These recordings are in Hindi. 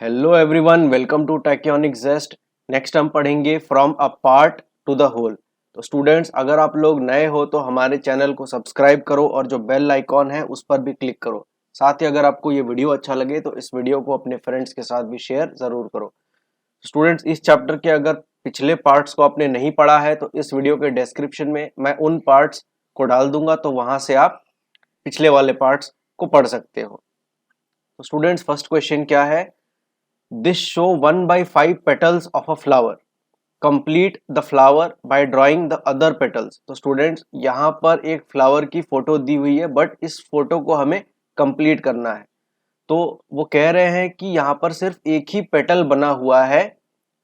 Hello everyone, welcome to tachyonic jest. Next हम पढ़ेंगे from a part to the whole. तो स्टूडेंट्स, अगर आप लोग नए हो तो हमारे चैनल को सब्सक्राइब करो और जो बेल आइकॉन है उस पर भी क्लिक करो। साथ ही अगर आपको ये वीडियो अच्छा लगे तो इस वीडियो को अपने फ्रेंड्स के साथ भी शेयर जरूर करो। स्टूडेंट्स, इस चैप्टर के अगर पिछले पार्ट्स को आपने नहीं पढ़ा है तो इस वीडियो के डिस्क्रिप्शन में मैं उन पार्ट्स को डाल दूंगा, तो वहां से आप पिछले वाले पार्ट्स को पढ़ सकते हो। तो स्टूडेंट्स, फर्स्ट क्वेश्चन क्या है? This show 1/5 petals of a flower. Complete the flower by drawing the other petals. तो स्टूडेंट्स, यहाँ पर एक फ्लावर की फोटो दी हुई है, बट इस फोटो को हमें कंप्लीट करना है। तो वो कह रहे हैं कि यहाँ पर सिर्फ एक ही पेटल बना हुआ है,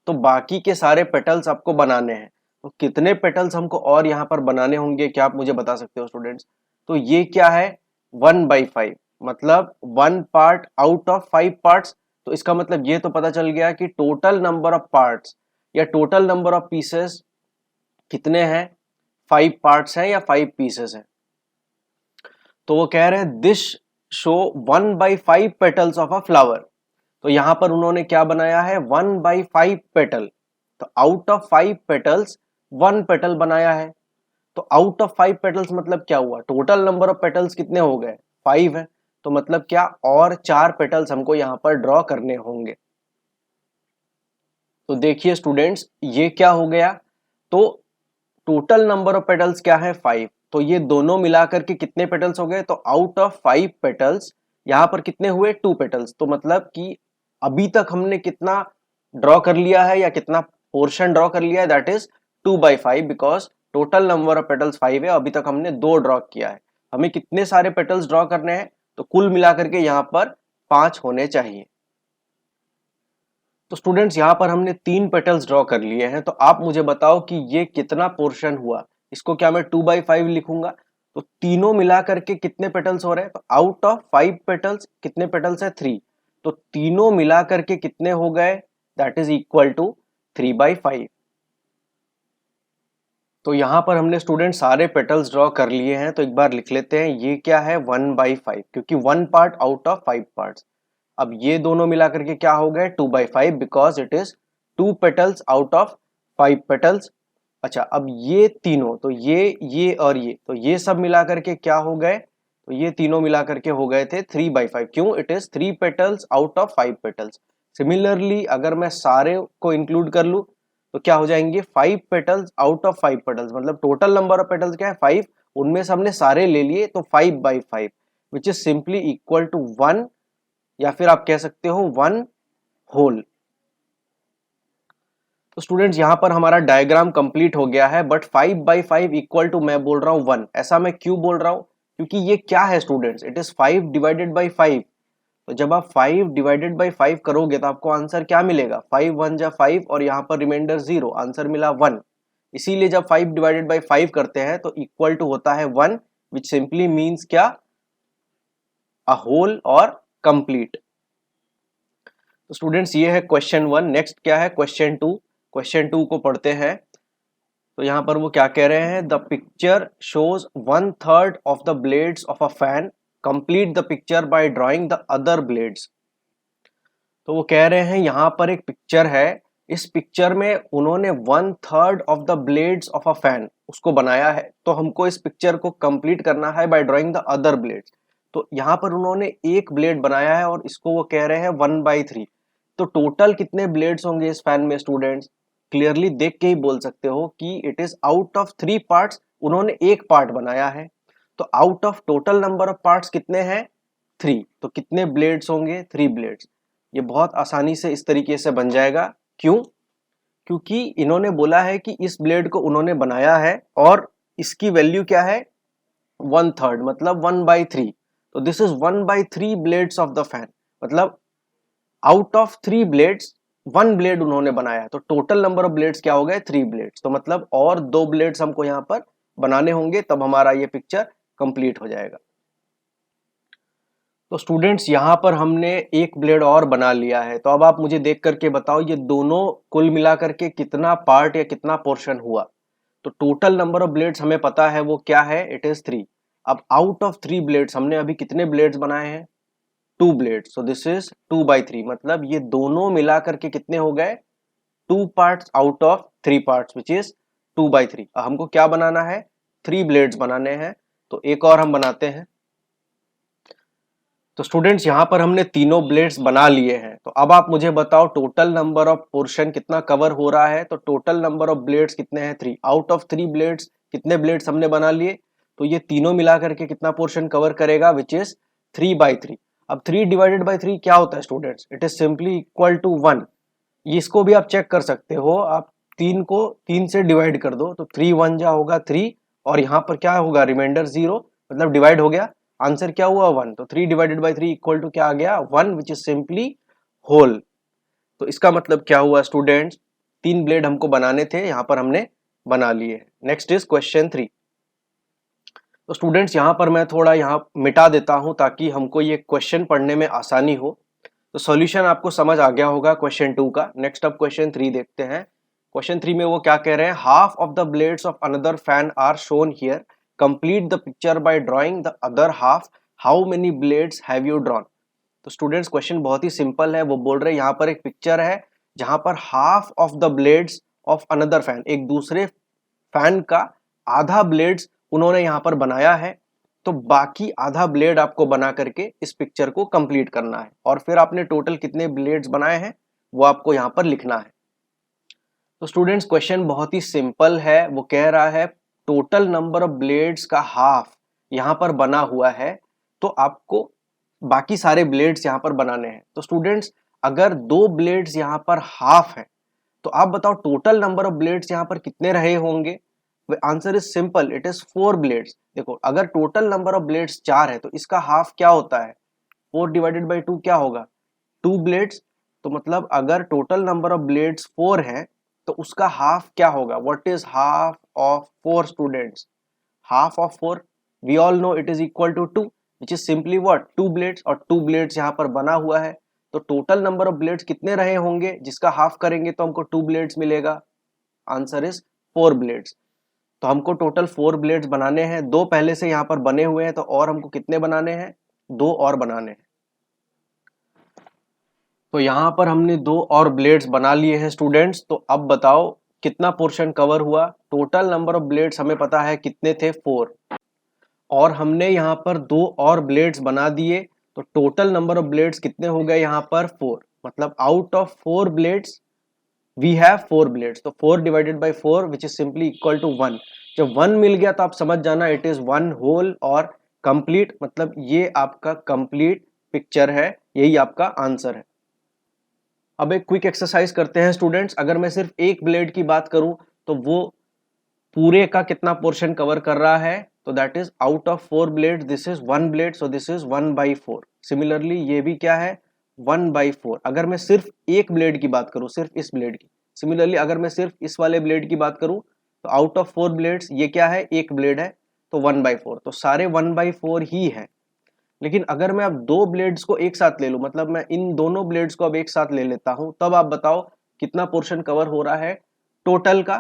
तो बाकी के सारे पेटल्स आपको बनाने हैं। तो कितने पेटल्स हमको और यहाँ पर बनाने होंगे, क्या आप मुझे बता सकते हो स्टूडेंट्स? तो ये क्या है? 1/5, मतलब 1 पार्ट आउट ऑफ 5 पार्ट्स। तो इसका मतलब ये तो पता चल गया कि टोटल नंबर ऑफ पार्ट्स या टोटल नंबर ऑफ पीसेस कितने हैं? 5 पार्ट्स हैं या 5 पीसेस हैं। तो वो कह रहे हैं this show 1/5 petals of a flower. तो यहां पर उन्होंने क्या बनाया है? 1/5 पेटल। तो आउट ऑफ 5 पेटल्स 1 पेटल बनाया है। तो आउट ऑफ 5 पेटल्स मतलब क्या हुआ? टोटल नंबर ऑफ पेटल्स कितने हो गए? 5 है। तो मतलब क्या, और 4 पेटल्स हमको यहाँ पर ड्रॉ करने होंगे। तो देखिए स्टूडेंट्स, ये क्या हो गया? तो टोटल नंबर ऑफ पेटल्स क्या है? 5। तो ये दोनों मिलाकर के कितने पेटल्स हो गए? तो आउट ऑफ 5 पेटल्स यहाँ पर कितने हुए? 2 पेटल्स। तो मतलब कि अभी तक हमने कितना ड्रॉ कर लिया है या कितना पोर्शन ड्रॉ कर लिया है? That is 2/5, because total number of petals 5 है। अभी तक हमने 2 ड्रॉ किया है। हमें कितने सारे पेटल्स ड्रॉ करने हैं? तो कुल मिलाकर के यहाँ पर 5 होने चाहिए। तो स्टूडेंट्स, यहाँ पर हमने 3 पेटल्स ड्रॉ कर लिए हैं। तो आप मुझे बताओ कि ये कितना पोर्शन हुआ? इसको क्या मैं 2/5 लिखूंगा? तो तीनों मिला करके कितने पेटल्स हो रहे हैं? तो आउट ऑफ 5 पेटल्स कितने पेटल्स है? 3। तो तीनों मिला करके कितने हो गए? That is equal to 3/5। तो यहाँ पर हमने स्टूडेंट सारे पेटल्स ड्रॉ कर लिए हैं। तो एक बार लिख लेते हैं, ये क्या है? 1/5, क्योंकि 1 पार्ट आउट ऑफ 5 पार्ट्स। अब ये दोनों मिलाकर के क्या हो गए? 2/5, because it is 2 petals out of 5 petals. अच्छा, अब ये तीनों, तो ये और ये, तो ये सब मिलाकर के क्या हो गए? तो ये तीनों मिलाकर के हो गए थे 3/5। क्यों? It is 3 petals out of 5 petals. Similarly अगर मैं सारे को इंक्लूड कर लूं तो क्या हो जाएंगे? 5 पेटल्स आउट ऑफ 5 पेटल्स, मतलब टोटल नंबर ऑफ पेटल्स क्या है? 5। उनमें से हमने सारे ले लिए, तो 5/5 which is simply equal to 1, या फिर आप कह सकते हो 1 होल। तो स्टूडेंट्स, यहां पर हमारा डायग्राम कंप्लीट हो गया है, बट 5/5 इक्वल टू मैं बोल रहा हूं 1। ऐसा मैं क्यों बोल रहा हूं? क्योंकि ये क्या है स्टूडेंट्स? It is 5/5। तो जब आप 5/5 करोगे तो आपको आंसर क्या मिलेगा? 5 1 जा 5 और यहाँ पर रिमाइंडर 0, आंसर मिला 1। इसीलिए जब 5/5 करते हैं तो इक्वल टू होता है 1, विच सिंपली मीन्स क्या? अ होल और कंप्लीट। तो स्टूडेंट्स, ये है क्वेश्चन 1। नेक्स्ट क्या है? क्वेश्चन 2। क्वेश्चन 2 को पढ़ते हैं। तो यहाँ पर वो क्या कह रहे हैं? The picture shows 1/3 of the blades of a fan. Complete the picture bye drawing the other blades. तो वो कह रहे हैं यहाँ पर एक पिक्चर है। इस पिक्चर में उन्होंने 1/3 of the blades of a fan उसको बनाया है। तो हमको इस पिक्चर को कंप्लीट करना है bye drawing the other blades. तो यहाँ पर उन्होंने एक ब्लेड बनाया है और इसको वो कह रहे हैं 1/3। तो टोटल कितने ब्लेड्स होंगे इस फैन में स्टूडेंट्स? क्लियरली देख के ही बोल सकते हो कि it is out of 3 parts, उन्होंने एक पार्ट बनाया है। तो out of total number of parts कितने हैं? 3। तो कितने ब्लेड्स होंगे? 3 ब्लेड्स। ये बहुत आसानी से इस तरीके से बन जाएगा। क्यों? क्योंकि इन्होंने बोला है कि इस ब्लेड को उन्होंने बनाया है और इसकी वैल्यू क्या है? 1/3, मतलब 1/3। तो this is 1/3 blades of the fan. मतलब आउट ऑफ 3 ब्लेड्स 1 ब्लेड उन्होंने बनाया। तो टोटल नंबर ऑफ ब्लेड्स क्या हो गए? 3 ब्लेड्स। तो मतलब और 2 ब्लेड्स हमको यहाँ पर बनाने होंगे, तब हमारा ये पिक्चर कंप्लीट हो जाएगा। तो स्टूडेंट्स, यहाँ पर हमने एक ब्लेड और बना लिया है। तो अब आप मुझे देख करके बताओ, ये दोनों कुल मिला करके कितना पार्ट या कितना पोर्शन हुआ? तो टोटल नंबर ऑफ ब्लेड्स हमें पता है वो क्या है? It is 3। अब आउट ऑफ 3 ब्लेड्स हमने अभी कितने ब्लेड्स बनाए हैं? 2 ब्लेड्स, सो दिस इज 2/3, मतलब ये दोनों मिला करके कितने हो गए, 2 parts out of 3 parts which is 2/3। हमको क्या बनाना है, 3 ब्लेड्स बनाने हैं, तो एक और हम बनाते हैं। तो स्टूडेंट्स यहां पर हमने तीनों ब्लेड्स बना लिए हैं, तो अब आप मुझे बताओ टोटल नंबर ऑफ पोर्शन कितना कवर हो रहा है। तो टोटल नंबर ऑफ ब्लेड्स कितने हैं, 3। आउट ऑफ 3 ब्लेड्स कितने ब्लेड्स हमने बना लिए, तो ये तीनों मिला करके कितना पोर्शन कवर करेगा, विच इज 3/3। अब 3 डिवाइडेड बाई 3 क्या होता है students, it is simply equal to 1। इसको भी आप चेक कर सकते हो, आप 3 को 3 से डिवाइड कर दो, तो 3 1 जा होगा 3, और यहाँ पर क्या होगा, रिमाइंडर 0, मतलब डिवाइड हो गया, आंसर क्या हुआ 1। तो 3 डिवाइडेड बाई 3 इक्वल टू क्या आ गया, 1, विच इज सिंपली होल। तो इसका मतलब क्या हुआ स्टूडेंट्स, 3 ब्लेड हमको बनाने थे, यहाँ पर हमने बना लिए। Next is question 3। तो स्टूडेंट्स यहाँ पर मैं थोड़ा यहाँ मिटा देता हूँ ताकि हमको ये क्वेश्चन पढ़ने में आसानी हो। तो सॉल्यूशन आपको समझ आ गया होगा क्वेश्चन 2 का। नेक्स्ट अब क्वेश्चन 3 देखते हैं। क्वेश्चन 3 में वो क्या कह रहे हैं, half of the blades of another fan are shown here, complete the picture by drawing the other half, how many blades have you drawn. तो स्टूडेंट्स क्वेश्चन बहुत ही सिंपल है, वो बोल रहे हैं यहाँ पर एक पिक्चर है जहां पर half of the blades of another fan, एक दूसरे फैन का आधा ब्लेड्स उन्होंने यहाँ पर बनाया है, तो बाकी आधा ब्लेड आपको बना करके इस पिक्चर को कंप्लीट करना है, और फिर आपने टोटल कितने ब्लेड्स बनाए हैं वो आपको यहाँ पर लिखना है। तो स्टूडेंट्स क्वेश्चन बहुत ही सिंपल है, वो कह रहा है टोटल नंबर ऑफ ब्लेड्स का हाफ यहाँ पर बना हुआ है, तो आपको बाकी सारे ब्लेड्स यहाँ पर बनाने हैं। तो स्टूडेंट्स अगर 2 ब्लेड्स यहाँ पर हाफ है, तो आप बताओ टोटल नंबर ऑफ ब्लेड्स यहाँ पर कितने रहे होंगे। Answer is simple, it is 4 blades. देखो अगर टोटल नंबर ऑफ ब्लेड्स 4 है तो इसका हाफ क्या होता है, 4 डिवाइडेड बाई 2 क्या होगा, 2 ब्लेड्स। तो मतलब अगर टोटल नंबर ऑफ ब्लेड्स 4 है तो उसका हाफ क्या होगा, what is half of 4 students, half of 4 we all know it is equal to 2, which is simply what 2 blades, और 2 ब्लेड्स यहाँ पर बना हुआ है, तो टोटल नंबर ऑफ ब्लेड्स कितने रहे होंगे, जिसका हाफ करेंगे तो हमको 2 ब्लेड्स मिलेगा, आंसर इज 4 ब्लेड्स। तो हमको टोटल 4 ब्लेड्स बनाने हैं, 2 पहले से यहाँ पर बने हुए हैं, तो और हमको कितने बनाने हैं, 2 और बनाने हैं। तो यहाँ पर हमने 2 और ब्लेड्स बना लिए हैं स्टूडेंट्स। तो अब बताओ कितना पोर्शन कवर हुआ, टोटल नंबर ऑफ ब्लेड्स हमें पता है कितने थे, 4, और हमने यहाँ पर 2 और ब्लेड्स बना दिए, तो टोटल नंबर ऑफ ब्लेड्स कितने हो गए यहाँ पर 4, मतलब out of 4 blades we have 4 blades. तो 4 divided by 4 which is simply equal to 1। जब 1 मिल गया तो आप समझ जाना इट इज 1 होल और कंप्लीट, मतलब ये आपका कंप्लीट पिक्चर है, यही आपका आंसर है। अब एक क्विक एक्सरसाइज करते हैं स्टूडेंट्स। अगर मैं सिर्फ एक ब्लेड की बात करूं तो वो पूरे का कितना पोर्शन कवर कर रहा है, तो that is out of 4 blade this is 1 blade, so this is 1/4। Similarly ये भी क्या है, 1/4। अगर मैं सिर्फ एक ब्लेड की बात करूं, सिर्फ इस ब्लेड की, सिमिलरली अगर मैं सिर्फ इस वाले ब्लेड की बात करूं तो आउट ऑफ 4 ब्लेड्स ये क्या है, एक ब्लेड है, तो 1/4, तो सारे 1/4 ही है। लेकिन अगर मैं अब 2 ब्लेड्स को एक साथ ले लूं, मतलब मैं इन दोनों ब्लेड्स को अब एक साथ ले लेता हूं, तब आप बताओ कितना पोर्शन कवर हो रहा है टोटल का।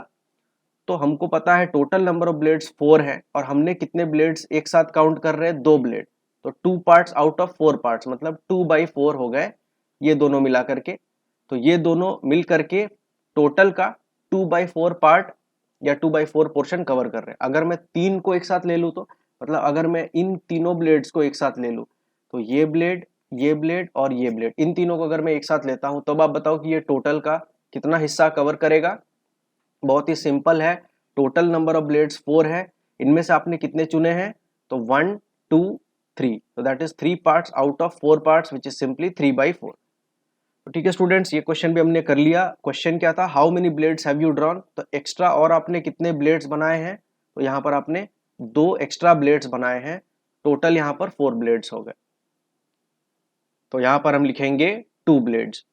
तो हमको पता है टोटल नंबर ऑफ ब्लेड्स 4 है, और हमने कितने ब्लेड्स एक साथ काउंट कर रहे हैं, 2 ब्लेड, तो 2 पार्ट्स आउट ऑफ 4 पार्ट्स, मतलब 2/4 हो गए ये दोनों मिला करके। तो ये दोनों मिल करके टोटल का 2/4 पार्ट या 2/4 पोर्शन कवर कर रहे हैं। अगर मैं 3 को एक साथ ले लूँ, तो मतलब अगर मैं इन तीनों ब्लेड्स को एक साथ ले लूँ, तो ये ब्लेड, ये ब्लेड और ये ब्लेड, इन तीनों को अगर मैं एक साथ लेता हूं, तब आप बताओ कि ये टोटल का कितना हिस्सा कवर करेगा। बहुत ही सिंपल है, टोटल नंबर ऑफ ब्लेड्स 4 है, इनमें से आपने कितने चुने हैं, तो 1 2 3, तो that is 3 parts out of 4 parts which is simply 3/4। तो ठीक है स्टूडेंट्स, ये क्वेश्चन भी हमने कर लिया। क्वेश्चन क्या था, how many blades have you drawn, तो एक्स्ट्रा और आपने कितने ब्लेड्स बनाए हैं, तो यहाँ पर आपने 2 एक्स्ट्रा ब्लेड्स बनाए हैं, टोटल यहाँ पर 4 ब्लेड्स हो गए, तो यहाँ पर हम लिखेंगे 2 blades.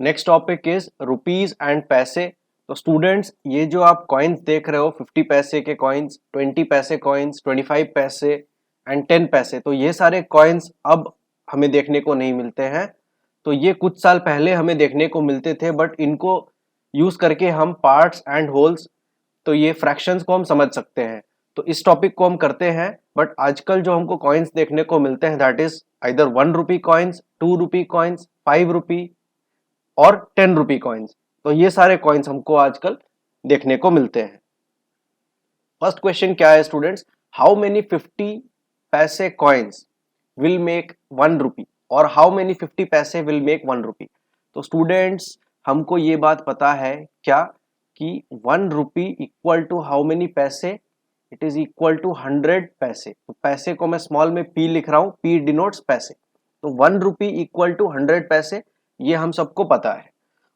Next topic is rupees and पैसे। तो स्टूडेंट्स ये जो आप कॉइन्स देख रहे हो, 50 पैसे के कॉइन्स, 20 पैसे कॉइन्स, 25 पैसे एंड 10 पैसे, तो ये सारे कॉइन्स अब हमें देखने को नहीं मिलते हैं। तो ये कुछ साल पहले हमें देखने को मिलते थे, बट इनको यूज करके हम पार्ट्स एंड होल्स, तो ये फ्रैक्शंस को हम समझ सकते हैं। तो इस टॉपिक को हम करते हैं, बट आजकल जो हमको कॉइन्स देखने को मिलते हैं that is either 1 rupee coins, 2 rupee coins, 5 रुपी और 10 रुपी कॉइन्स। तो ये सारे कॉइन्स हमको आजकल देखने को मिलते हैं। फर्स्ट क्वेश्चन क्या है students, how many 50 paise coins will make 1 रुपी और हाउ मेनी 50 पैसे विल मेक 1 रुपी। तो स्टूडेंट्स हमको ये बात पता है क्या कि 1 रुपी इक्वल टू हाउ मेनी पैसे, इट इज इक्वल टू 100 पैसे। तो पैसे को मैं स्मॉल में पी लिख रहा हूं, पी डिनोट्स पैसे। तो 1 रुपी इक्वल टू 100 पैसे, ये हम सबको पता है।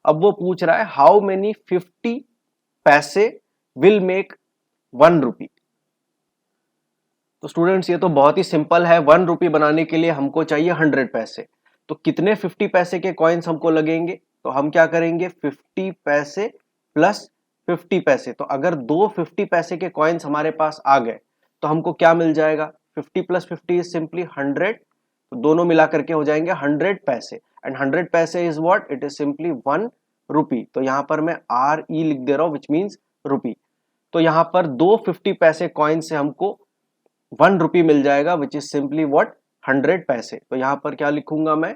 अब वो पूछ रहा है हाउ मेनी 50 पैसे विल मेक 1 रुपी। तो स्टूडेंट्स ये तो बहुत ही सिंपल है, 1 रुपी बनाने के लिए हमको चाहिए 100 पैसे। तो कितने 50 पैसे के कॉइन्स हमको लगेंगे, तो हम क्या करेंगे 50 पैसे प्लस 50 पैसे। तो अगर दो 50 पैसे के कॉइन्स हमारे पास आ गए तो हमको क्या मिल जाएगा, 50 प्लस 50 इज सिंपली 100। तो दोनों मिला करके हो जाएंगे 100 पैसे एंड 100 पैसे is what, it is simply 1 rupee. तो यहां पर मैं आर ई लिख दे रहा हूं विच मीन्स रुपी। तो यहां पर दो 50 पैसे कॉइन से हमको 1 रुपी मिल जाएगा विच इज सिंपली व्हाट, 100 पैसे। तो यहां पर क्या लिखूंगा मैं,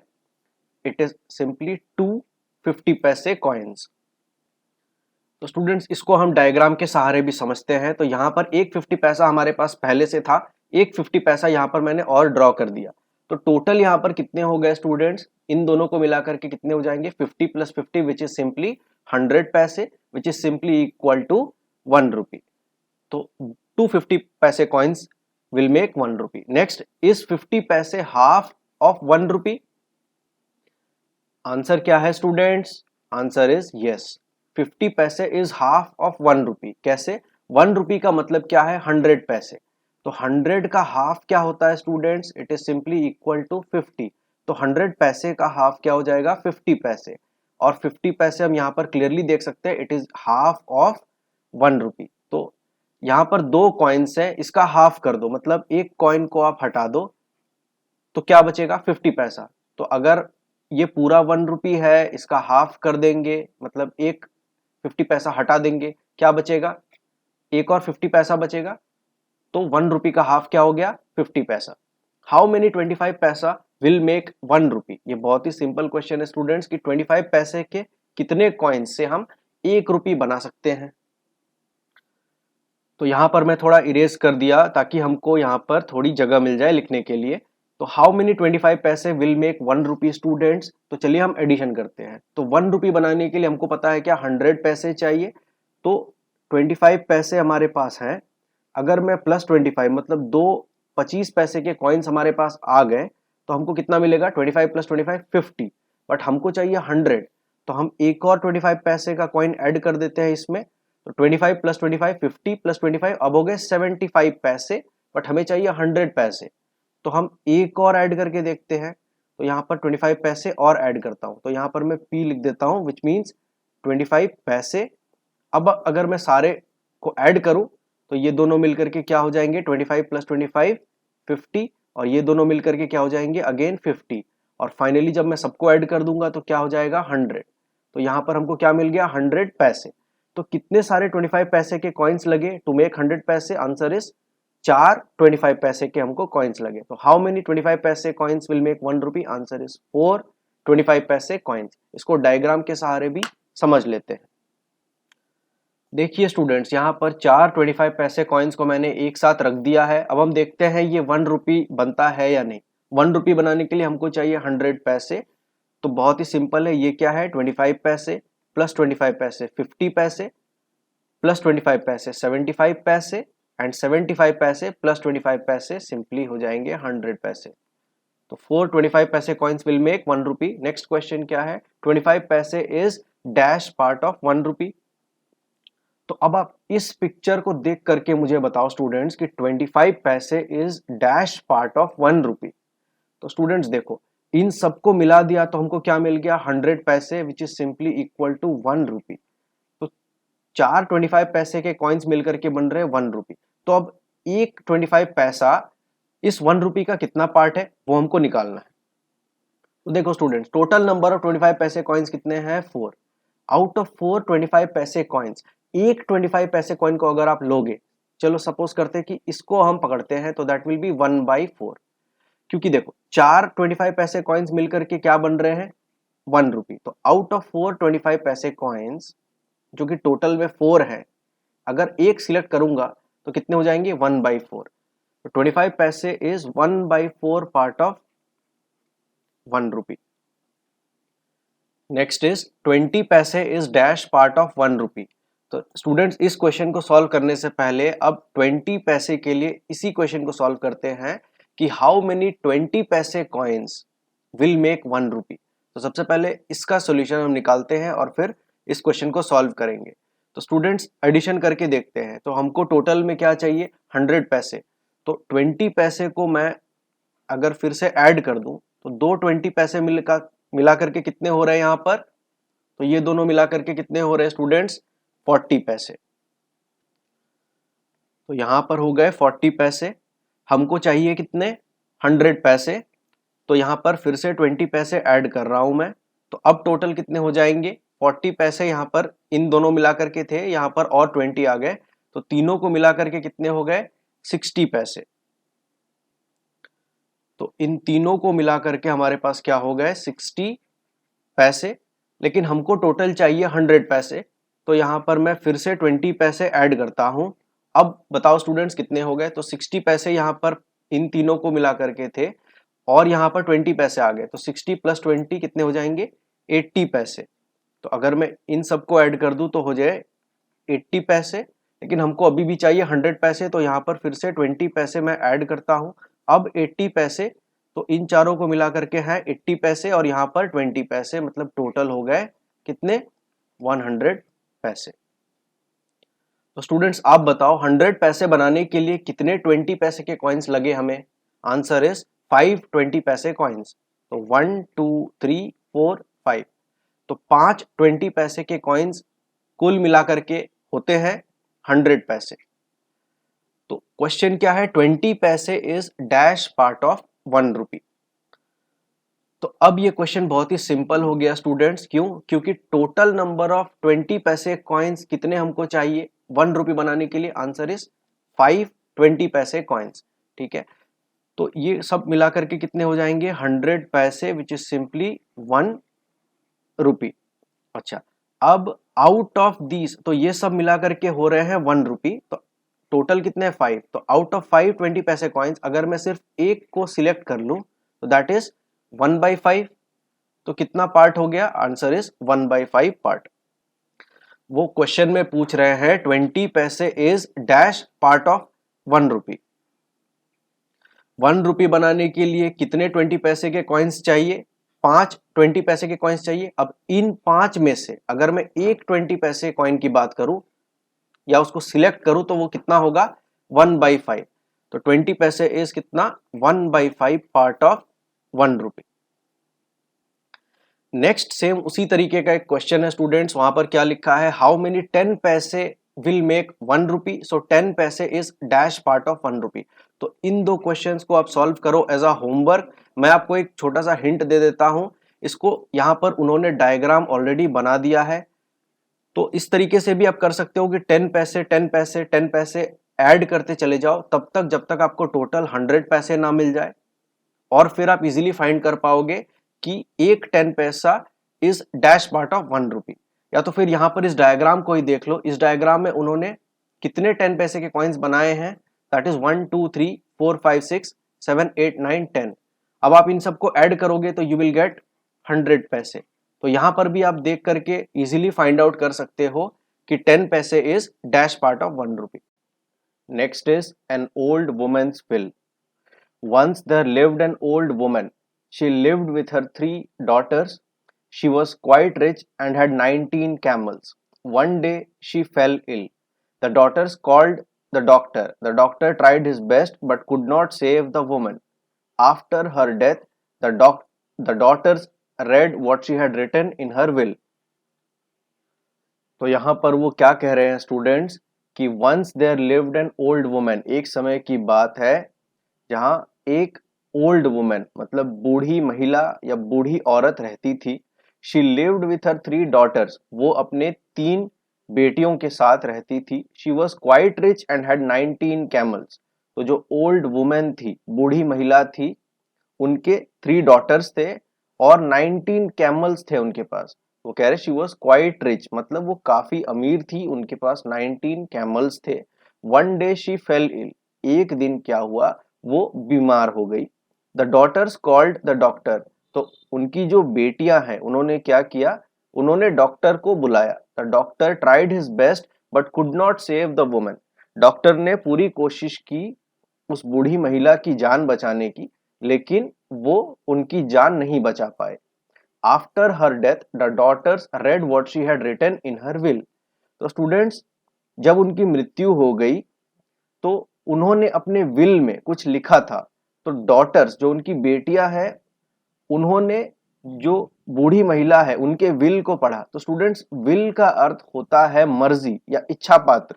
it is simply 2 50 paise coins. तो स्टूडेंट्स इसको हम डायग्राम के सहारे भी समझते हैं। तो यहाँ पर एक 50 पैसा हमारे पास पहले से था, एक 50 पैसा यहाँ पर मैंने और ड्रॉ कर दिया। तो टोटल यहाँ पर कितने हो गए स्टूडेंट्स, इन दोनों को मिलाकर के कितने हो जाएंगे 50 plus 50 which is simply 100 paise which is simply equal to 1 rupee. तो 2 50 paise coins will make 1 rupee. Next, is 50 paise half of 1 rupee? Answer क्या है स्टूडेंट्स, आंसर इज यस, 50 पैसे इज हाफ ऑफ 1 रुपी। कैसे, 1 रुपी का मतलब क्या है 100 पैसे। तो 100 का हाफ क्या होता है students, it is simply equal to 50। तो 100 पैसे का हाफ क्या हो जाएगा 50 पैसे, और 50 पैसे हम यहाँ पर क्लियरली देख सकते हैं it is half of 1 rupee. तो यहाँ पर दो कॉइन्स है, इसका हाफ कर दो, मतलब एक कॉइन को आप हटा दो तो क्या बचेगा 50 पैसा। तो अगर ये पूरा 1 रुपी है, इसका हाफ कर देंगे, मतलब एक 50 पैसा हटा देंगे, क्या बचेगा, एक और 50 पैसा बचेगा। तो 1 रुपी का हाफ क्या हो गया 50 पैसा। हाउ मेनी 25 पैसा विल मेक 1 रुपी? ये बहुत ही सिंपल क्वेश्चन है स्टूडेंट्स कि 25 पैसे के कितने कॉइन से हम 1 रुपी बना सकते हैं। तो यहां पर मैं थोड़ा इरेज कर दिया ताकि हमको यहां पर थोड़ी जगह मिल जाए लिखने के लिए। तो हाउ मेनी 25 पैसे विल मेक 1 रुपी स्टूडेंट्स? तो चलिए हम एडिशन करते हैं। तो 1 रुपी बनाने के लिए हमको पता है क्या 100 पैसे चाहिए। तो 25 पैसे हमारे पास हैं, अगर मैं प्लस 25 मतलब दो 25 पैसे के कॉइन्स हमारे पास आ गए तो हमको कितना मिलेगा 25 प्लस 25 50। बट हमको चाहिए 100, तो हम एक और 25 पैसे का कॉइन ऐड कर देते हैं इसमें। तो 25 प्लस 25 50 प्लस 25 अब हो गए 75 पैसे, बट हमें चाहिए 100 पैसे। तो हम एक और ऐड करके देखते हैं। तो यहाँ पर 25 पैसे और ऐड करता हूँ, तो यहाँ पर मैं P लिख देता हूँ विच मीन्स 25 पैसे। अब अगर मैं सारे को ऐड करूं तो ये दोनों मिलकर के क्या हो जाएंगे 25 प्लस 25 50, और ये दोनों मिलकर के क्या हो जाएंगे अगेन 50, और फाइनली जब मैं सबको ऐड कर दूंगा तो क्या हो जाएगा 100। तो यहाँ पर हमको क्या मिल गया 100 पैसे। तो कितने सारे 25 पैसे के कॉइन्स लगे टू मेक 100 पैसे? आंसर इज 4 25 पैसे के हमको कॉइन्स लगे। तो हाउ मेनी 25 पैसे coins will make 1 rupee? Answer is 4 25 पैसे कॉइन्स। इसको डायग्राम के सहारे भी समझ लेते हैं। देखिए स्टूडेंट्स यहाँ पर 4 25 पैसे कॉइन्स को मैंने एक साथ रख दिया है। अब हम देखते हैं ये 1 रुपी बनता है या नहीं। 1 रुपी बनाने के लिए हमको चाहिए 100 पैसे। तो बहुत ही सिंपल है, ये क्या है 25 पैसे प्लस 25 पैसे 50 पैसे प्लस 25 पैसे 75 पैसे एंड 75 पैसे प्लस 25 पैसे सिंपली हो जाएंगे 100 पैसे। तो 4 25 पैसे coins will make 1 rupee. Next question क्या है, 25 पैसे is dash part of 1 rupee. तो अब आप इस पिक्चर को देख करके मुझे बताओ स्टूडेंट्स कि 25 पैसे is dash part of 1 rupee. तो स्टूडेंट्स देखो, इन सबको मिला दिया तो हमको क्या मिल गया 100 paise which is simply equal to 1 rupee. तो 4 25 पैसे के कॉइन्स मिलकर के बन रहे 1 रुपी। तो अब एक 25 पैसा इस 1 रुपी का कितना पार्ट है वो हमको निकालना है। तो देखो स्टूडेंट्स, टोटल नंबर ऑफ 25 पैसे कॉइन्स कितने हैं 4। आउट ऑफ 4 25 पैसे कॉइन्स, एक 25 पैसे कॉइन को अगर आप लोगे चलो सपोज करते हैं कि इसको हम पकड़ते हैं, तो दैट विल बी 1/4, क्योंकि देखो 4 25 पैसे कॉइन्स मिलकर के क्या बन रहे हैं, 1 रुपी। तो आउट ऑफ 4 25 पैसे कॉइन्स, जो कि टोटल में 4 है, अगर एक सिलेक्ट करूंगा तो कितने हो जाएंगे, 1/4। तो 25 पैसे is 1/4 part of 1 rupee. Next is 20 पैसे is dash part of 1 rupee. तो स्टूडेंट्स इस क्वेश्चन को सॉल्व करने से पहले अब 20 पैसे के लिए इसी क्वेश्चन को सॉल्व करते हैं कि हाउ मेनी 20 पैसे कॉइन्स विल मेक 1 रुपी। तो सबसे पहले इसका सॉल्यूशन हम निकालते हैं और फिर इस क्वेश्चन को सॉल्व करेंगे। तो स्टूडेंट्स एडिशन करके देखते हैं, तो हमको टोटल में क्या चाहिए, 100 पैसे। तो 20 पैसे को मैं अगर फिर से ऐड कर दूं तो दो 20 पैसे मिला करके कितने हो रहे हैं यहाँ पर, तो ये दोनों मिला करके कितने हो रहे हैं स्टूडेंट्स, 40 पैसे। तो यहां पर हो गए 40 पैसे, हमको चाहिए कितने, 100 पैसे। तो यहां पर फिर से 20 पैसे ऐड कर रहा हूं मैं, तो अब टोटल कितने हो जाएंगे, 40 पैसे यहां पर इन दोनों मिला करके थे, यहां पर और 20 आ गए, तो तीनों को मिला करके कितने हो गए, 60 पैसे। तो इन तीनों को मिला करके हमारे पास क्या हो गए, 60 पैसे। लेकिन हमको टोटल चाहिए 100 पैसे, तो यहां पर मैं फिर से 20 पैसे ऐड करता हूं। अब बताओ स्टूडेंट्स कितने हो गए, तो 60 पैसे यहां पर इन तीनों को मिला करके थे और यहां पर 20 पैसे आ गए, तो 60 + 20 कितने हो जाएंगे, 80 पैसे। तो अगर मैं इन सबको ऐड कर दूं तो हो जाए 80 पैसे, लेकिन हमको अभी भी चाहिए 100 पैसे, तो यहाँ पर फिर से 20 पैसे मैं ऐड करता हूँ। अब 80 पैसे, तो इन चारों को मिला करके है 80 पैसे और यहाँ पर 20 पैसे, मतलब टोटल हो गए कितने, 100 पैसे। तो स्टूडेंट्स आप बताओ 100 पैसे बनाने के लिए कितने 20 पैसे के कॉइन्स लगे हमें, आंसर इज 5 20 पैसे कॉइन्स। तो 1 2 3 4 5, तो 5 20 पैसे के कॉइन्स कुल मिलाकर के होते हैं 100 पैसे। तो क्वेश्चन क्या है, 20 पैसे is dash part of 1 rupee. तो अब ये क्वेश्चन बहुत ही सिंपल हो गया स्टूडेंट्स, क्यों, क्योंकि टोटल नंबर ऑफ 20 पैसे कॉइन्स कितने हमको चाहिए 1 रुपी बनाने के लिए, आंसर इज 5 20 पैसे कॉइन्स। ठीक है, तो ये सब मिलाकर के कितने हो जाएंगे, 100 पैसे विच इज सिंपली 1 रुपी। अच्छा, अब आउट ऑफ दीज, तो ये सब मिलाकर के हो रहे हैं 1 रुपी, तो टोटल कितने हैं 5। तो आउट ऑफ 5 20 पैसे कॉइन्स अगर मैं सिर्फ एक को सिलेक्ट कर लूं तो दैट इज 1/5। तो कितना पार्ट हो गया, आंसर इज 1/5 पार्ट। वो क्वेश्चन में पूछ रहे हैं 20 पैसे इज डैश पार्ट ऑफ 1 रुपी। 1 रुपी बनाने के लिए कितने 20 पैसे के कॉइन्स चाहिए, 5 20 पैसे के कॉइन्स चाहिए। अब इन 5 में से अगर मैं एक 20 पैसे कॉइन की बात करूं या उसको सिलेक्ट करूं तो वो कितना होगा, 1/5। तो 20 पैसे इज कितना, 1/5 part of 1 rupee. Next same उसी तरीके का एक क्वेश्चन है स्टूडेंट्स, वहां पर क्या लिखा है, हाउ मेनी 10 पैसे will make 1 rupee. So 10 paise is dash part of 1 rupee. तो इन दो क्वेश्चंस को आप सॉल्व करो एज अ होमवर्क। मैं आपको एक छोटा सा हिंट दे देता हूं, इसको यहां पर उन्होंने डायग्राम ऑलरेडी बना दिया है, तो इस तरीके से भी आप कर सकते हो कि 10 पैसे 10 पैसे 10 पैसे ऐड करते चले जाओ तब तक जब तक आपको टोटल 100 पैसे ना मिल जाए, और फिर आप इजीली फाइंड कर पाओगे कि एक 10 पैसा इज डैश पार्ट ऑफ 1 रुपी। या तो फिर यहां पर इस डायग्राम को ही देख लो, इस डायग्राम में उन्होंने कितने 10 पैसे के कॉइन्स बनाए हैं, दैट इज 1 2 3 4 5 6 7 8 9 10। अब आप इन सबको ऐड करोगे तो यू विल गेट 100 पैसे। तो यहां पर भी आप देख करके इजीली फाइंड आउट कर सकते हो कि 10 paise is dash part of 1 rupee. Next is an old women's will. Once there lived an old woman. She lived with her 3 daughters. She was quite rich and had 19 camels. One day she fell ill. The daughters called the doctor. The doctor tried his best but could not save the woman. After her death, the daughters read what she had written in her will. तो यहां पर वो क्या कह रहे हैं स्टूडेंट्स कि once there lived an old woman, एक समय की बात है जहां एक ओल्ड वुमेन मतलब बूढ़ी महिला या बूढ़ी औरत रहती थी। She lived with her 3 daughters, वो अपने 3 बेटियों के साथ रहती थी। She was quite rich and had 19 camels. तो जो ओल्ड वुमेन थी, बूढ़ी महिला थी, उनके 3 डॉटर्स थे और 19 कैमल्स थे उनके पास। वो कह रहे शी वॉज क्वाइट रिच, मतलब वो काफी अमीर थी, उनके पास 19 कैमल्स थे। One day she fell ill, एक दिन क्या हुआ, वो बीमार हो गई। The daughters called the doctor, तो उनकी जो बेटियां हैं उन्होंने क्या किया, उन्होंने डॉक्टर को बुलाया। The doctor tried his best but could not save the woman. Doctor ने पूरी कोशिश की उस बूढ़ी महिला की जान बचाने की, लेकिन वो उनकी जान नहीं बचा पाए। After her death the daughters read what she had written in her will. तो स्टूडेंट्स, जब उनकी मृत्यु हो गई तो उन्होंने अपने विल में कुछ लिखा था। तो डॉटर्स, जो उनकी बेटियां हैं, उन्होंने जो बूढ़ी महिला है उनके विल को पढ़ा। तो स्टूडेंट्स, विल का अर्थ होता है मर्जी या इच्छा पात्र।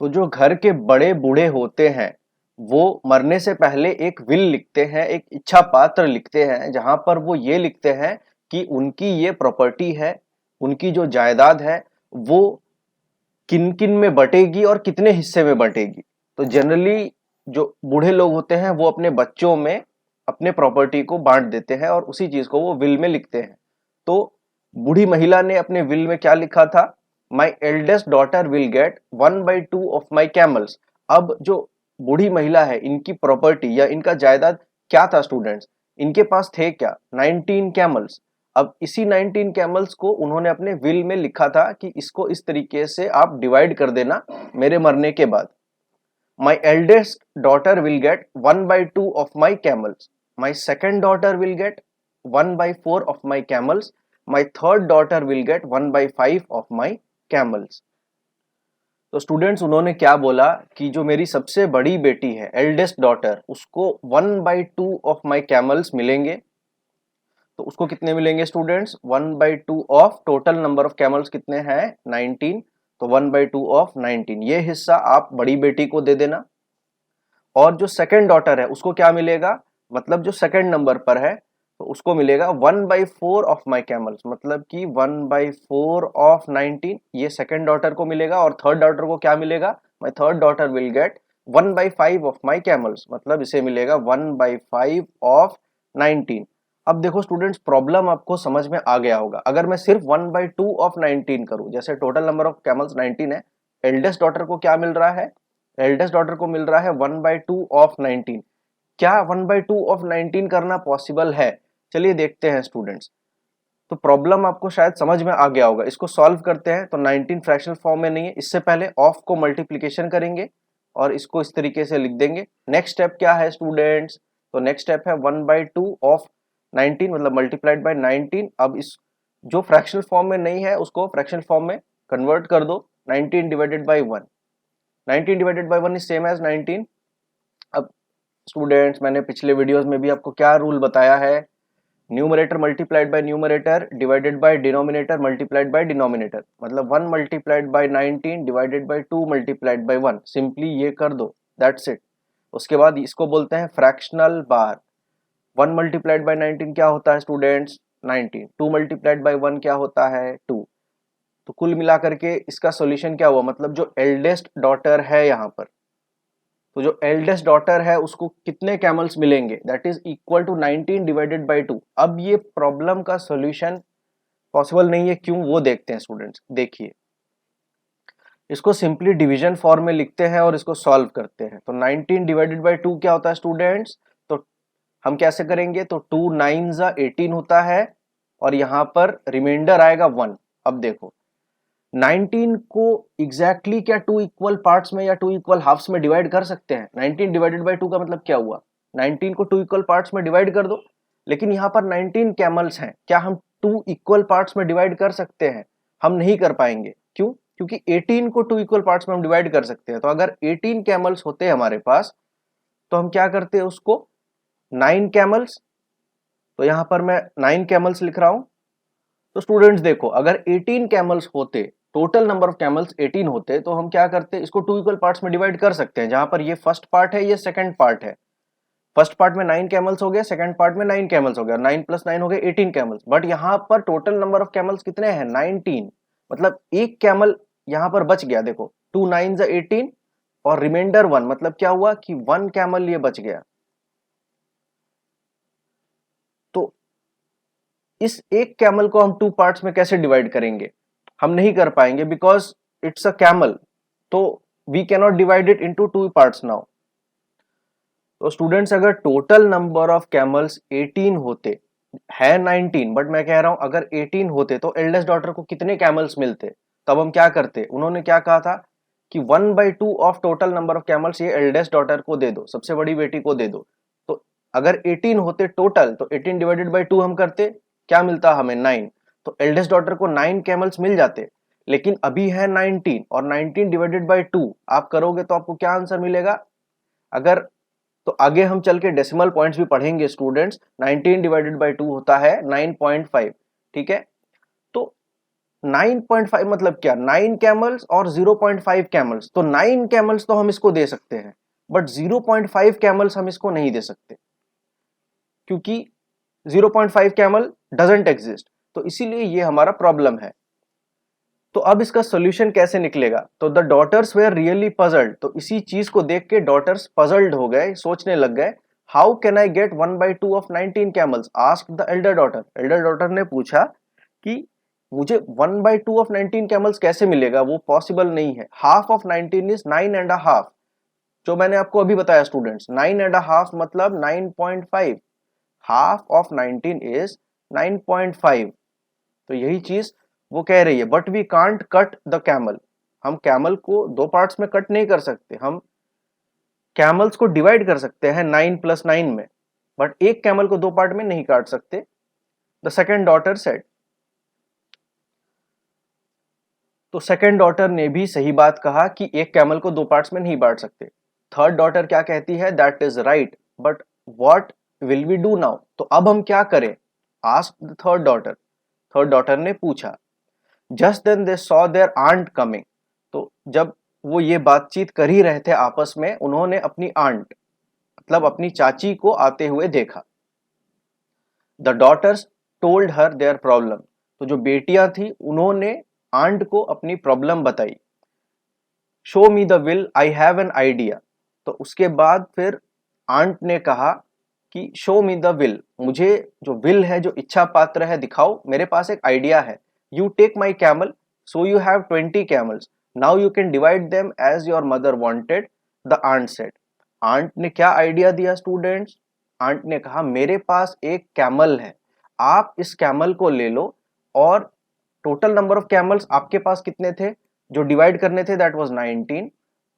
तो जो घर के बड़े बूढ़े होते हैं वो मरने से पहले एक विल लिखते हैं, एक इच्छा पात्र लिखते हैं, जहां पर वो ये लिखते हैं कि उनकी ये प्रॉपर्टी है, उनकी जो जायदाद है वो किन किन में बटेगी और कितने हिस्से में बटेगी। तो जनरली जो बूढ़े लोग होते हैं वो अपने बच्चों में अपने प्रॉपर्टी को बांट देते हैं और उसी चीज को वो विल में लिखते हैं। तो बूढ़ी महिला ने अपने विल में क्या लिखा था, my eldest daughter will get 1/2 of my camels. अब जो बूढ़ी महिला है, इनकी प्रॉपर्टी या इनका जायदाद क्या था स्टूडेंट्स, इनके पास थे क्या, 19 कैमल्स। अब इसी 19 कैमल्स को उन्होंने अपने विल में लिखा था कि इसको इस तरीके से आप डिवाइड कर देना मेरे मरने के बाद। My eldest daughter will get 1/2 of my camels, my second daughter will get 1/4 of my camels, my third daughter will get 1/5 of my camels. तो स्टूडेंट्स, उन्होंने क्या बोला कि जो मेरी सबसे बड़ी बेटी है, एल्डेस्ट डॉटर, उसको 1/2 ऑफ माई कैमल्स मिलेंगे। तो उसको कितने मिलेंगे students, 1/2 of total number of camels कितने हैं, 19। तो 1/2 ऑफ 19, ये हिस्सा आप बड़ी बेटी को दे देना। और जो सेकंड डॉटर है उसको क्या मिलेगा, मतलब जो सेकंड नंबर पर है तो उसको मिलेगा 1/4 ऑफ माई कैमल्स, मतलब कि 1/4 ऑफ 19 ये सेकंड डॉटर को मिलेगा। और थर्ड डॉटर को क्या मिलेगा, my third daughter will get 1/5 of my camels, मतलब इसे मिलेगा 1/5 ऑफ 19। अब देखो स्टूडेंट्स, प्रॉब्लम आपको समझ में आ गया होगा। अगर मैं सिर्फ 1/2 ऑफ 19 करूं, जैसे टोटल नंबर ऑफ कैमल्स 19 है, एल्डेस्ट डॉटर को क्या मिल रहा है, एल्डेस्ट डॉटर को मिल रहा है 1/2 ऑफ 19। क्या 1/2 ऑफ 19 करना पॉसिबल है, चलिए देखते हैं स्टूडेंट्स। तो प्रॉब्लम आपको शायद समझ में आ गया होगा, इसको सॉल्व करते हैं। तो 19 फ्रैक्शनल फॉर्म में नहीं है, इससे पहले ऑफ को मल्टीप्लीकेशन करेंगे और इसको इस तरीके से लिख देंगे। नेक्स्ट स्टेप क्या है स्टूडेंट्स, तो नेक्स्ट स्टेप है 1/2 ऑफ 19, मतलब मल्टीप्लाइड बाय 19। अब इस जो फ्रैक्शनल फॉर्म में नहीं है उसको फ्रैक्शनल फॉर्म में कन्वर्ट कर दो, 19 divided by 1। 19 divided by 1 is same as 19। अब स्टूडेंट्स, मैंने पिछले वीडियोस में भी आपको क्या रूल बताया है, numerator multiplied by numerator divided by denominator multiplied by denominator, मतलब 1 multiplied by 19 divided by 2 multiplied by 1, simply ये कर दो, दैट्स इट। उसके बाद इसको बोलते हैं फ्रैक्शनल बार। 1 मल्टीप्लाइड बाय 19 क्या होता है स्टूडेंट्स, 19। 2 मल्टीप्लाइड बाय 1 क्या होता है, 2। तो कुल मिलाकर के इसका सॉल्यूशन क्या हुआ, मतलब जो एल्डेस्ट डॉटर है यहाँ पर, तो जो एल्डेस्ट डॉटर है उसको कितने कैमल्स मिलेंगे, that is equal to 19 divided by 2। अब ये प्रॉब्लम का सॉल्यूशन पॉसिबल नहीं है, क्यों, वो देखते हैं स्टूडेंट्स। देखिए, इसको सिंपली डिवीजन फॉर्म में लिखते हैं और इसको सॉल्व करते हैं। तो 19 डिवाइडेड बाय 2 क्या होता है स्टूडेंट्स, तो हम कैसे करेंगे, तो 2 9 18 होता है और यहाँ पर रिमाइंडर आएगा 1। अब देखो 19 को एग्जैक्टली क्या 2 इक्वल पार्ट्स में या 2 इक्वल हाफ्स में डिवाइड कर सकते हैं। 19 डिवाइडेड बाय 2 का मतलब क्या हुआ, 19 को 2 इक्वल पार्ट्स में डिवाइड कर दो। लेकिन यहाँ पर 19 कैमल्स हैं, क्या हम 2 इक्वल पार्ट्स में डिवाइड कर सकते हैं, हम नहीं कर पाएंगे। क्यों, क्योंकि 18 को 2 इक्वल पार्ट्स में हम डिवाइड कर सकते हैं। तो अगर 18 कैमल्स होते हमारे पास तो हम क्या करते हैं उसको 9 कैमल्स। तो यहाँ पर मैं 9 कैमल्स लिख रहा हूं। तो स्टूडेंट्स देखो, अगर 18 कैमल्स होते, टोटल नंबर ऑफ कैमल्स 18 होते, तो हम क्या करते, इसको 2 इक्वल पार्ट्स में डिवाइड कर सकते हैं। जहां पर ये फर्स्ट पार्ट है, ये सेकंड पार्ट है। फर्स्ट पार्ट में 9 कैमल्स हो गए, सेकंड पार्ट में 9 कैमल्स हो गया, 9 + 9 हो गए 18 कैमल्स। बट यहाँ पर टोटल नंबर ऑफ कैमल्स कितने हैं, 19। मतलब एक कैमल यहां पर बच गया, देखो 2 9 18 और रिमाइंडर 1, मतलब क्या हुआ कि 1 कैमल ये बच गया। तो इस एक कैमल को हम 2 पार्ट्स में कैसे डिवाइड करेंगे? हम नहीं कर पाएंगे बिकॉज इट्स अ कैमल, तो we can not divide it into 2 parts now. तो स्टूडेंट्स अगर टोटल नंबर ऑफ कैमल्स 18 होते, है 19 बट मैं कह रहा हूं अगर 18 होते तो एल्डेस्ट डॉटर को कितने कैमल्स मिलते? तब हम क्या करते? उन्होंने क्या कहा था कि 1/2 of total number of camels ये एल्डेस्ट डॉटर को दे दो, सबसे बड़ी बेटी को दे दो। तो अगर 18 होते टोटल तो 18 डिवाइडेड बाई 2 हम करते, क्या मिलता हमें? 9। तो एल्डेस्ट डॉटर को 9 कैमल्स मिल जाते, लेकिन अभी है 19 और 19 डिवाइडेड बाई 2 आप करोगे तो आपको क्या आंसर मिलेगा? अगर तो आगे हम चल के डेसिमल पॉइंट्स भी पढ़ेंगे स्टूडेंट्स। 19 डिवाइडेड बाई 2 होता है 9.5, ठीक है। तो 9.5 मतलब क्या? 9 कैमल्स और 0.5 कैमल्स, तो 9 कैमल्स तो हम इसको दे सकते हैं बट 0.5 कैमल्स हम इसको नहीं दे सकते, क्योंकि 0.5 कैमल डजंट एग्जिस्ट, तो इसीलिए ये हमारा प्रॉब्लम है। तो अब इसका सॉल्यूशन कैसे निकलेगा? तो the daughters were really puzzled, तो इसी चीज को देख के डॉटर्स पजल्ड हो गए, सोचने लग गए। How can I get 1/2 of 19 camels, asked the elder daughter. Elder daughter ने पूछा कि मुझे 1/2 ऑफ 19 कैमल्स कैसे मिलेगा, वो पॉसिबल नहीं है। हाफ ऑफ 19 इज 9.5, जो मैंने आपको अभी बताया स्टूडेंट्स, 9.5 मतलब 9.5, हाफ ऑफ 19 इज 9.5। तो यही चीज वो कह रही है, but we can't cut the camel, हम कैमल को दो पार्ट्स में कट नहीं कर सकते, हम कैमल्स को डिवाइड कर सकते हैं 9 + 9 में, बट एक कैमल को दो पार्ट में नहीं काट सकते। द सेकेंड डॉटर सेड, तो सेकेंड डॉटर ने भी सही बात कहा कि एक कैमल को दो पार्ट्स में नहीं बांट सकते। थर्ड डॉटर क्या कहती है? That is right, but what will we do now, तो अब हम क्या करें? Asked the third daughter, third daughter ने पूछा। Just then they saw their aunt coming, तो जब वो ये बातचीत कर ही रहे थे आपस में, उन्होंने अपनी आंट मतलब अपनी चाची को आते हुए देखा। The daughters told her their problem, तो जो बेटियां थी उन्होंने आंट को अपनी प्रॉब्लम बताई। Show me the will, I have an idea, तो उसके बाद फिर आंट ने कहा कि शो मी द विल, मुझे जो विल है, जो इच्छा पात्र है, दिखाओ, मेरे पास एक आइडिया है। You take my camel, so you have 20 camels, now you can divide them as your mother wanted, the aunt said. Aunt ने क्या आइडिया दिया स्टूडेंट्स? आंट ने कहा मेरे पास एक कैमल है, आप इस कैमल को ले लो, और टोटल नंबर ऑफ कैमल्स आपके पास कितने थे जो डिवाइड करने थे? दैट वाज 19,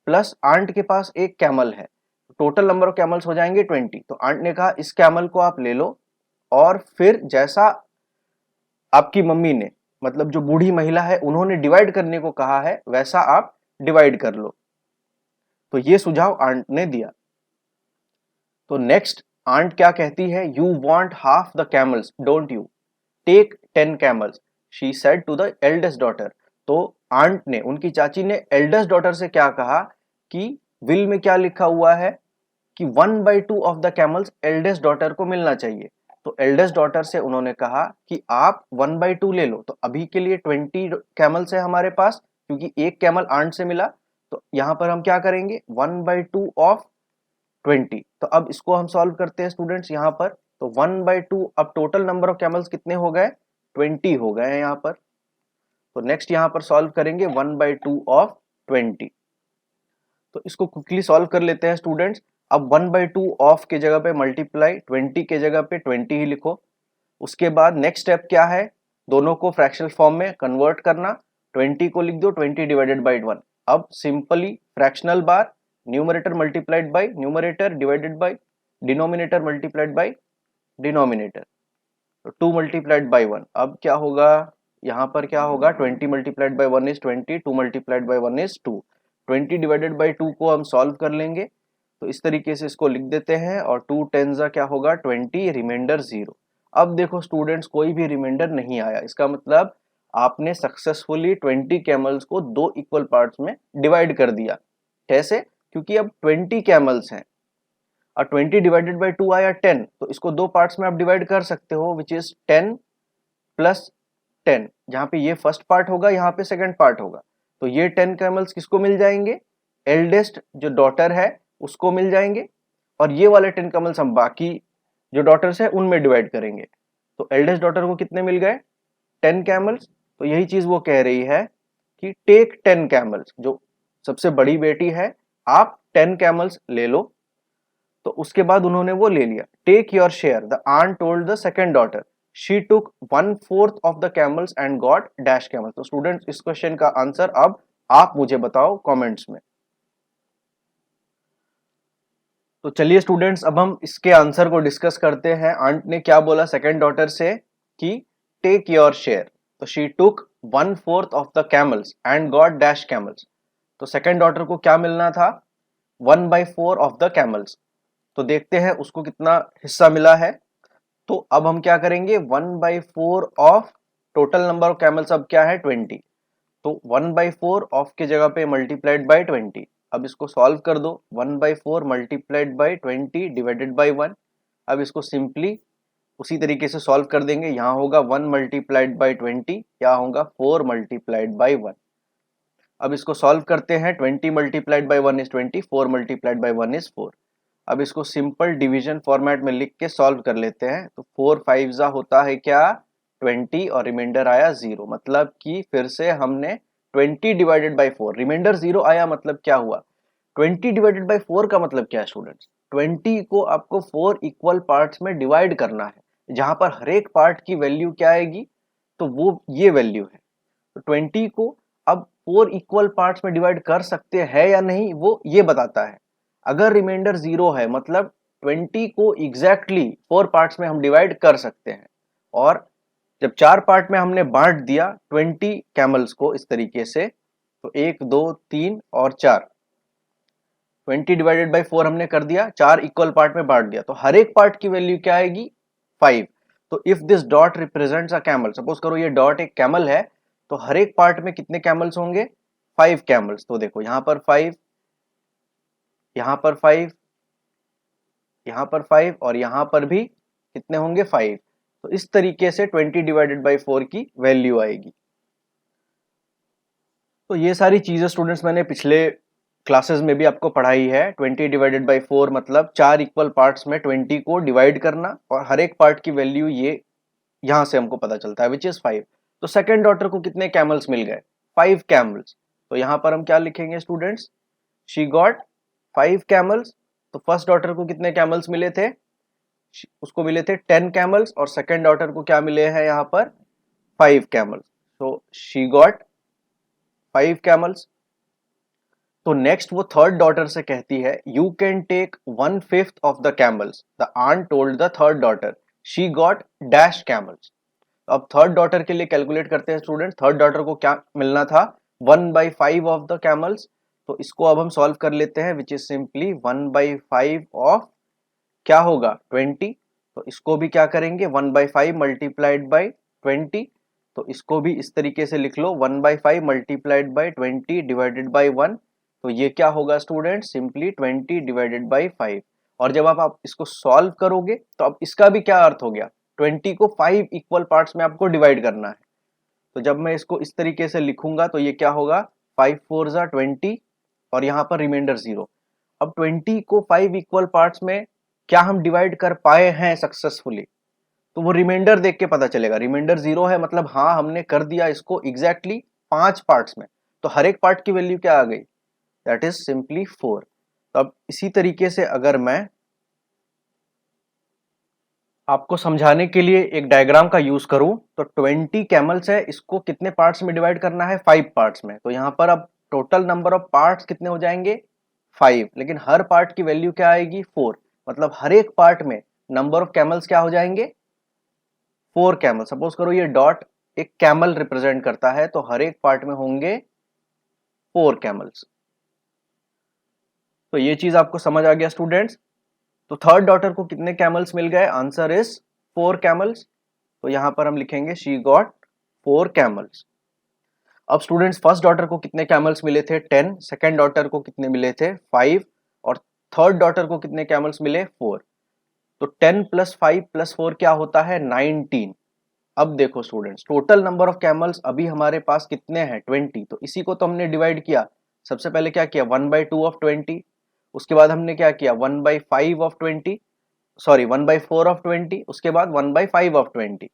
प्लस आंट के पास एक कैमल है, टोटल नंबर ऑफ कैमल्स हो जाएंगे 20। तो आंट ने कहा इस कैमल को आप ले लो, और फिर जैसा आपकी मम्मी ने, मतलब जो बूढ़ी महिला है, उन्होंने डिवाइड करने को कहा है, वैसा आप डिवाइड कर लो। तो ये सुझाव आंट ने दिया। तो नेक्स्ट आंट क्या कहती है? You want half the camels don't you, take 10 camels, she said to the eldest daughter. तो आंट ने, उनकी चाची ने एल्डेस्ट डॉटर से क्या कहा कि विल में क्या लिखा हुआ है कि 1/2 of the camels eldest daughter को मिलना चाहिए। तो एल्डेस्ट डॉटर से उन्होंने कहा कि आप 1/2 ले लो, तो अभी के लिए 20 कैमल्स है हमारे पास, क्योंकि एक कैमल आंट से मिला। तो यहां पर हम क्या करेंगे? 1/2 ऑफ 20। तो अब इसको हम सॉल्व करते हैं स्टूडेंट्स यहाँ पर। तो 1/2, अब टोटल नंबर ऑफ कैमल्स कितने हो गए? 20 हो गए हैं यहाँ पर। तो नेक्स्ट यहाँ पर सॉल्व करेंगे 1/2 ऑफ 20। तो इसको क्विकली सॉल्व कर लेते हैं स्टूडेंट्स। अब 1/2 ऑफ के जगह पे मल्टीप्लाई, 20 के जगह पे 20 ही लिखो। उसके बाद नेक्स्ट स्टेप क्या है? दोनों को फ्रैक्शनल फॉर्म में कन्वर्ट करना। 20 को लिख दो 20 डिवाइडेड बाई 1। अब simply fractional bar, numerator multiplied by numerator divided by denominator multiplied by denominator, तो 2 मल्टीप्लाइड बाई 1। अब क्या होगा? यहाँ पर क्या होगा? 20 multiplied by 1 is 20, 2 multiplied by 1 is 2। 20 divided by 2 को हम सॉल्व कर लेंगे, तो इस तरीके से इसको लिख देते हैं, और 2 10 क्या होगा? 20, रिमाइंडर 0। अब देखो स्टूडेंट्स, कोई भी रिमाइंडर नहीं आया, इसका मतलब आपने सक्सेसफुली 20 कैमल्स को दो इक्वल पार्ट्स में डिवाइड कर दिया। कैसे? क्योंकि अब 20 कैमल्स हैं और 20 डिवाइडेड बाई 2 आया 10, तो इसको दो पार्ट्स में आप डिवाइड कर सकते हो, विच इज 10 प्लस 10, जहां पे ये फर्स्ट पार्ट होगा, यहाँ पे सेकंड पार्ट होगा, तो ये 10 कैमल्स किसको मिल जाएंगे, एल्डेस्ट जो डॉटर है उसको मिल जाएंगे, और ये वाले 10 कैमल्स हम बाकी जो डॉटर्स है उनमें डिवाइड करेंगे। तो एल्डेस्ट डॉटर को कितने मिल गए, 10 कैमल्स। तो यही चीज वो कह रही है कि टेक 10 कैमल्स, जो सबसे बड़ी बेटी है, आप 10 कैमल्स ले लो। तो उसके बाद उन्होंने वो ले लिया, take your share, the aunt told the second daughter, she took 1/4 of the camels and got dash camels. तो स्टूडेंट्स इस क्वेश्चन का आंसर अब आप मुझे बताओ कमेंट्स में। तो चलिए स्टूडेंट्स, अब हम इसके आंसर को डिस्कस करते हैं। आंट ने क्या बोला सेकंड डॉटर से कि टेक योर शेयर, तो she took 1/4 of the camels and got dash camels. तो सेकंड डॉटर को क्या मिलना था, 1/4 ऑफ द कैमल्स। तो देखते हैं उसको कितना हिस्सा मिला है। तो अब हम क्या करेंगे, 1/4 of total number of camels अब क्या है 20, तो 1/4 ऑफ की जगह पे मल्टीप्लाइड बाय 20। अब इसको सॉल्व कर दो, 1/4 मल्टीप्लाइड बाय 20 डिवाइडेड बाय 1। अब इसको सिंपली उसी तरीके से सॉल्व कर देंगे, यहाँ होगा 1 मल्टीप्लाइड बाय 20, यहाँ होगा 4 मल्टीप्लाइड बाय 1। अब इसको सॉल्व करते हैं, 20 multiplied by 1 is 20, 4 multiplied by 1 is 4। अब इसको सिंपल डिवीजन फॉर्मेट में लिख के सॉल्व कर लेते हैं। तो 4 5 जा होता है क्या 20, और रिमाइंडर आया 0, मतलब कि फिर से हमने 20 डिवाइडेड बाय 4, रिमाइंडर 0 आया, मतलब क्या हुआ, 20 डिवाइडेड बाय 4 का मतलब क्या है स्टूडेंट्स, 20 को आपको 4 इक्वल पार्ट्स में डिवाइड करना है, जहां पर हर एक पार्ट की वैल्यू क्या आएगी, तो वो ये वैल्यू है। तो 20 को अब 4 इक्वल पार्ट्स में डिवाइड कर सकते हैं या नहीं, वो ये बताता है। अगर रिमाइंडर 0 है मतलब 20 को एग्जैक्टली 4 पार्ट्स में हम डिवाइड कर सकते हैं। और जब 4 पार्ट में हमने बांट दिया 20 कैमल्स को इस तरीके से, तो 1 2 3 और 4, 20 डिवाइडेड बाई 4 हमने कर दिया, 4 इक्वल पार्ट में बांट दिया, तो हर एक पार्ट की वैल्यू क्या आएगी 5। तो if this dot represents a camel, suppose करो ये डॉट एक कैमल है, तो हर एक पार्ट में कितने कैमल्स होंगे, 5 कैमल्स। तो देखो यहाँ पर 5, यहाँ पर 5, यहाँ पर 5, और यहाँ पर भी कितने होंगे 5। तो इस तरीके से 20 डिवाइडेड बाई 4 की वैल्यू आएगी। तो ये सारी चीजें स्टूडेंट्स मैंने पिछले क्लासेस में भी आपको पढ़ाई है। 20 डिवाइडेड बाई 4 मतलब 4 इक्वल पार्ट्स में 20 को डिवाइड करना, और हर एक पार्ट की वैल्यू ये यहां से हमको पता चलता है, विच इज 5। तो सेकेंड डॉटर को कितने कैमल्स मिल गए, 5 कैमल्स। तो यहां पर हम क्या लिखेंगे स्टूडेंट्स, शी गॉट 5 कैमल्स। तो फर्स्ट डॉटर को कितने कैमल्स मिले थे, उसको मिले थे 10 कैमल्स, और सेकेंड डॉटर को क्या मिले हैं यहाँ पर 5 कैमल्स। तो शी गॉट 5 कैमल्स। तो नेक्स्ट वो थर्ड डॉटर से कहती है, you can take 1/5 of the camels, the aunt told the third daughter, she got dash camels. अब थर्ड डॉटर के लिए कैलकुलेट करते हैं स्टूडेंट, थर्ड डॉटर को क्या मिलना था 1/5 ऑफ द कैमल्स। तो इसको अब हम सॉल्व कर लेते हैं, विच इज सिंपली 1/5 ऑफ क्या होगा 20। तो इसको भी क्या करेंगे 1/5 मल्टीप्लाइड बाई 20। तो इसको भी इस तरीके से लिख लो, 1/5 मल्टीप्लाइड बाई 20 डिवाइडेड बाई 1। तो ये क्या होगा स्टूडेंट, सिंपली 20 डिवाइडेड बाई 5। और जब आप इसको सॉल्व करोगे तो अब इसका भी क्या अर्थ हो गया, 20 को 5 इक्वल पार्ट्स में आपको डिवाइड करना है। तो जब मैं इसको इस तरीके से लिखूंगा तो ये क्या होगा 5 4 जा 20, और यहाँ पर रिमाइंडर 0। अब 20 को 5 इक्वल पार्ट्स में क्या हम डिवाइड कर पाए हैं सक्सेसफुली, तो वो रिमाइंडर देख के पता चलेगा। रिमाइंडर 0 है मतलब हाँ हमने कर दिया इसको एग्जैक्टली 5 पार्ट्स में, तो हर एक पार्ट की वैल्यू क्या आ गई, दैट इज सिंपली 4। तो अब इसी तरीके से अगर मैं आपको समझाने के लिए एक डायग्राम का यूज करूं, तो 20 कैमल्स है, इसको कितने पार्ट्स में डिवाइड करना है 5 पार्ट्स में। तो यहां पर अब टोटल नंबर ऑफ पार्ट्स कितने हो जाएंगे 5, लेकिन हर पार्ट की वैल्यू क्या आएगी 4, मतलब हर एक पार्ट में नंबर ऑफ कैमल्स क्या हो जाएंगे 4 कैमल। सपोज करो ये डॉट एक कैमल रिप्रेजेंट करता है, तो हर एक पार्ट में होंगे 4 कैमल्स। तो ये चीज आपको समझ आ गया स्टूडेंट्स। तो थर्ड डॉटर को कितने कैमल्स मिल गए, आंसर इज 4 कैमल्स। तो यहां पर हम लिखेंगे शी गॉट 4 कैमल्स। अब स्टूडेंट्स फर्स्ट डॉटर को कितने कैमल्स मिले थे 10, सेकेंड डॉटर को कितने मिले थे 5, और थर्ड डॉटर को कितने कैमल्स मिले 4। तो 10 + 5 + 4 क्या होता है 19। अब देखो students, total number of camels अभी हमारे पास कितने हैं 20, तो इसी को तो हमने डिवाइड किया। सबसे पहले क्या किया 1/2 ऑफ 20, उसके बाद हमने क्या किया 1/5 ऑफ 20, सॉरी 1/4 ऑफ 20, उसके बाद 1/5 ऑफ 20।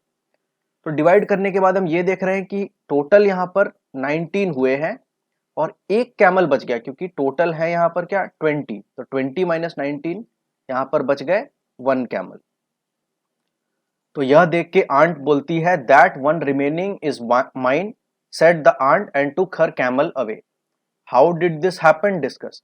तो डिवाइड करने के बाद हम ये देख रहे हैं कि टोटल यहाँ पर 19 हुए हैं और एक कैमल बच गया, क्योंकि टोटल है यहाँ पर क्या 20, तो 20 माइनस 19 यहाँ पर बच गए 1 कैमल। तो यह देख के आंट बोलती है that one remaining is mine, said the aunt and took her camel away. How did this happen, discuss.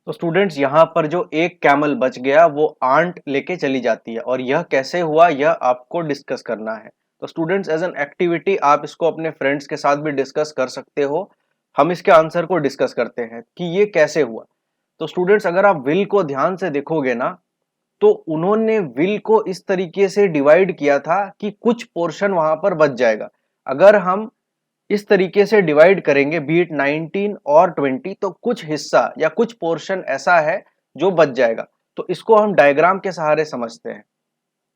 तो स्टूडेंट्स यहाँ पर जो एक कैमल बच गया वो आंट लेके चली जाती है, और यह कैसे हुआ यह आपको डिस्कस करना है। तो स्टूडेंट्स एज एन एक्टिविटी आप इसको अपने फ्रेंड्स के साथ भी डिस्कस कर सकते हो। हम इसके आंसर को डिस्कस करते हैं कि ये कैसे हुआ। तो स्टूडेंट्स अगर आप विल को ध्यान से देखोगे ना, तो उन्होंने विल को इस तरीके से डिवाइड किया था कि कुछ पोर्शन वहां पर बच जाएगा। अगर हम इस तरीके से डिवाइड करेंगे बीट 19 और 20, तो कुछ हिस्सा या कुछ पोर्शन ऐसा है जो बच जाएगा। तो इसको हम डायग्राम के सहारे समझते हैं।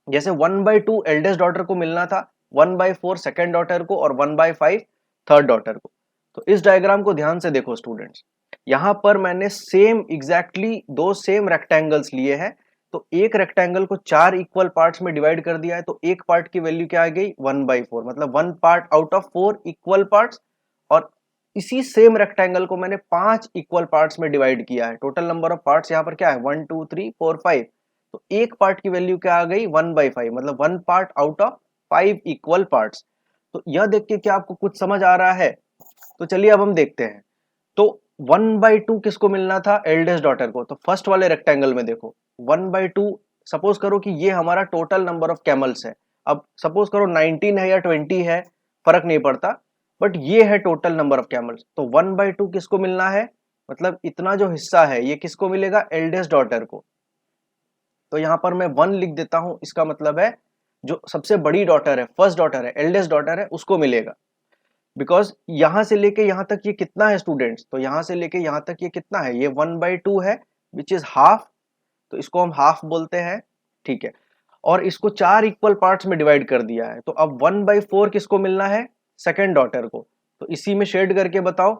जैसे 1/2 एल्डेस्ट डॉटर को मिलना था, 1/4 सेकेंड डॉटर को और 1/5 थर्ड डॉटर को। तो इस डायग्राम को ध्यान से देखो स्टूडेंट्स, यहां पर मैंने सेम एग्जैक्टली दो सेम रेक्टेंगल्स लिए हैं। तो एक रेक्टेंगल को 4 इक्वल पार्ट्स में डिवाइड कर दिया है, तो एक पार्ट की वैल्यू क्या आ गई 1/4, मतलब 1 part out of 4 equal parts. और इसी सेम रेक्टेंगल को मैंने 5 इक्वल पार्ट्स में डिवाइड किया है। टोटल नंबर ऑफ पार्ट्स यहाँ पर क्या है 1 2 3 4 5। तो एक पार्ट की वैल्यू क्या आ गई 1/5, मतलब 1 part out of 5 equal parts. तो यह देख के क्या आपको कुछ समझ आ रहा है? तो चलिए अब हम देखते हैं। तो 1/2 किसको मिलना था, एल्डेस्ट डॉटर को। तो फर्स्ट वाले रेक्टेंगल में देखो 1/2, सपोज करो कि ये हमारा टोटल नंबर ऑफ कैमल्स है। अब सपोज करो 19 है या 20 है, फर्क नहीं पड़ता, बट ये है टोटल नंबर ऑफ कैमल्स। तो 1/2 किसको मिलना है, मतलब इतना जो हिस्सा है ये किसको मिलेगा, एल्डेस्ट डॉटर को। तो यहां पर मैं 1 लिख देता हूं, इसका मतलब है जो सबसे बड़ी डॉटर है, फर्स्ट डॉटर है, एल्डेस्ट डॉटर है, उसको मिलेगा। बिकॉज यहां से लेके यहां तक ये कितना है स्टूडेंट्स, तो यहां से लेके यहां तक ये कितना है, ये 1/2 है, विच इज हाफ। तो इसको हम हाफ बोलते हैं, ठीक है। और इसको 4 इक्वल पार्ट्स में डिवाइड कर दिया है। तो अब 1/4 किसको मिलना है, सेकेंड डॉटर को। तो इसी में शेड करके बताओ,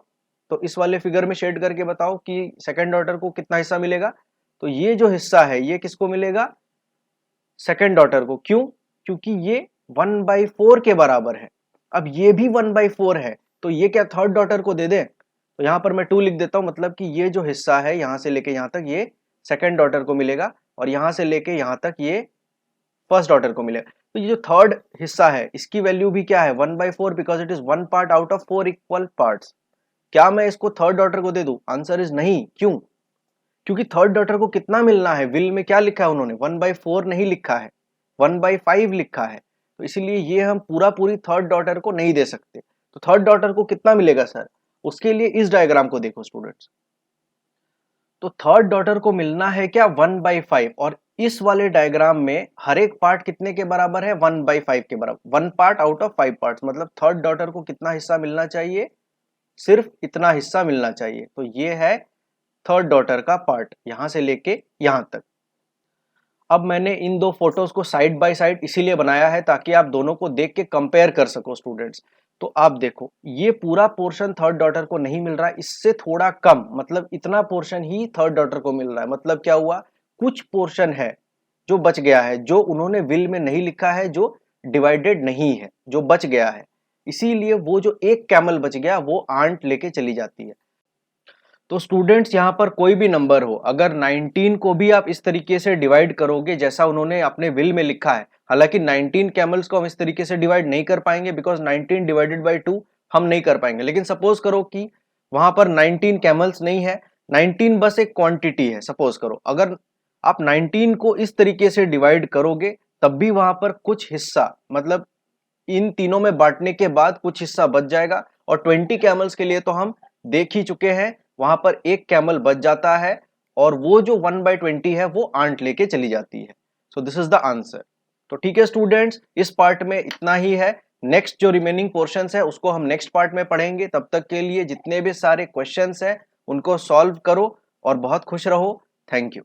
तो इस वाले फिगर में शेड करके बताओ कि सेकेंड डॉटर को कितना हिस्सा मिलेगा। तो ये जो हिस्सा है ये किसको मिलेगा, सेकेंड डॉटर को। क्यों, क्योंकि ये 1/4 के बराबर है। अब ये भी 1/4 है, तो ये क्या थर्ड डॉटर को दे दे। तो यहां पर मैं 2 लिख देता हूं, मतलब कि ये जो हिस्सा है यहां से लेके यहां तक ये सेकेंड डॉटर को मिलेगा, और यहां से लेके यहां तक ये फर्स्ट डॉटर को मिलेगा। तो ये जो थर्ड हिस्सा है इसकी वैल्यू भी क्या है 1/4, because it is 1 part out of 4 equal parts. क्या मैं इसको थर्ड डॉटर को दे दूं, आंसर इज नहीं। क्यों, क्योंकि थर्ड डॉटर को कितना मिलना है, विल में क्या लिखा है उन्होंने 1/4 नहीं लिखा है, 1/5 लिखा है। तो इसीलिए ये हम पूरा पूरी थर्ड डॉटर को नहीं दे सकते। तो थर्ड डॉटर को कितना मिलेगा सर, उसके लिए इस डायग्राम को देखो स्टूडेंट्स। तो थर्ड डॉटर को मिलना है क्या 1/5, और इस वाले डायग्राम में हर एक पार्ट कितने के बराबर है 1/5 के बराबर, 1 पार्ट आउट ऑफ 5 पार्ट्स। मतलब थर्ड डॉटर को कितना हिस्सा मिलना चाहिए, सिर्फ इतना हिस्सा मिलना चाहिए। तो ये है थर्ड डॉटर का पार्ट, यहां से लेके यहां तक। अब मैंने इन दो फोटोज को साइड बाय साइड इसीलिए बनाया है ताकि आप दोनों को देख के कंपेयर कर सको स्टूडेंट्स। तो आप देखो ये पूरा पोर्शन थर्ड डॉटर को नहीं मिल रहा है, इससे थोड़ा कम, मतलब इतना पोर्शन ही थर्ड डॉटर को मिल रहा है। मतलब क्या हुआ, कुछ पोर्शन है जो बच गया है, जो उन्होंने विल में नहीं लिखा है, जो डिवाइडेड नहीं है, जो बच गया है। इसीलिए वो जो एक कैमल बच गया वो आंट लेके चली जाती है। तो स्टूडेंट्स यहाँ पर कोई भी नंबर हो, अगर 19 को भी आप इस तरीके से डिवाइड करोगे जैसा उन्होंने अपने विल में लिखा है, हालांकि 19 कैमल्स को हम इस तरीके से डिवाइड नहीं कर पाएंगे बिकॉज 19 डिवाइडेड बाई 2 हम नहीं कर पाएंगे। लेकिन सपोज करो कि वहां पर 19 कैमल्स नहीं है, 19 बस एक क्वांटिटी है। सपोज करो अगर आप 19 को इस तरीके से डिवाइड करोगे तब भी वहां पर कुछ हिस्सा, मतलब इन तीनों में बांटने के बाद कुछ हिस्सा बच जाएगा। और 20 कैमल्स के लिए तो हम देख ही चुके हैं, वहां पर एक कैमल बच जाता है और वो जो 1/20 है वो आंट लेके चली जाती है। So this is the answer. तो ठीक है स्टूडेंट्स, इस पार्ट में इतना ही है। नेक्स्ट जो रिमेनिंग पोर्शंस है उसको हम नेक्स्ट पार्ट में पढ़ेंगे। तब तक के लिए जितने भी सारे क्वेश्चंस हैं उनको सॉल्व करो और बहुत खुश रहो। Thank you.